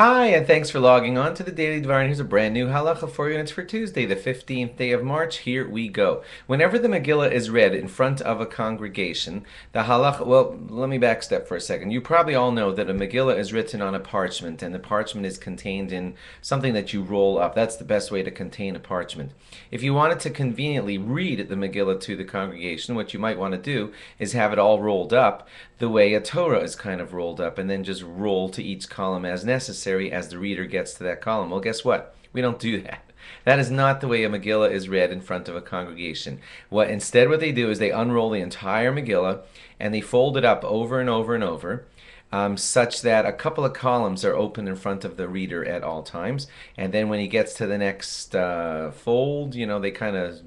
Hi, and thanks for logging on to the Daily Dvar. And here's a brand new halacha for you, and it's for Tuesday, the 15th day of March. Here we go. Whenever the Megillah is read in front of a congregation, the halacha, well, let me backstep for a second. You probably all know that a Megillah is written on a parchment, and the parchment is contained in something that you roll up. That's the best way to contain a parchment. If you wanted to conveniently read the Megillah to the congregation, what you might want to do is have it all rolled up the way a Torah is kind of rolled up, and then just roll to each column as necessary as the reader gets to that column. Well, guess what? We don't do that. That is not the way a Megillah is read in front of a congregation. What they do is they unroll the entire Megillah and they fold it up over and over and over, such that a couple of columns are open in front of the reader at all times. And then when he gets to the next fold, they kind of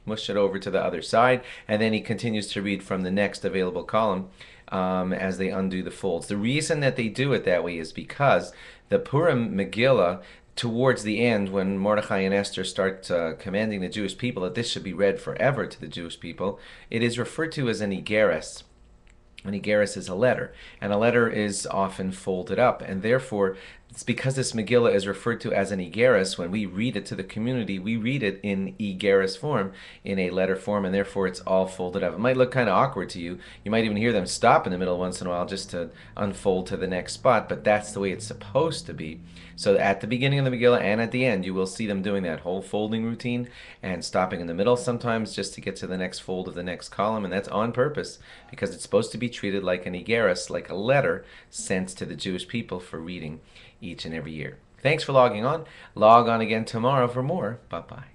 mush it over to the other side, and then he continues to read from the next available column as they undo the folds. The reason that they do it that way is because the Purim Megillah, towards the end, when Mordechai and Esther start commanding the Jewish people that this should be read forever to the Jewish people, it is referred to as an Igeres. An Igeris is a letter, and a letter is often folded up, and therefore it's because this Megillah is referred to as an Igeris. When we read it to the community, we read it in Igeris form, in a letter form, and therefore it's all folded up. It might look kind of awkward to you. You might even hear them stop in the middle once in a while just to unfold to the next spot, but that's the way it's supposed to be. So at the beginning of the Megillah and at the end, you will see them doing that whole folding routine and stopping in the middle sometimes just to get to the next fold of the next column, and that's on purpose because it's supposed to be treated like an Igeris, like a letter sent to the Jewish people for reading each and every year. Thanks for logging on. Log on again tomorrow for more. Bye-bye.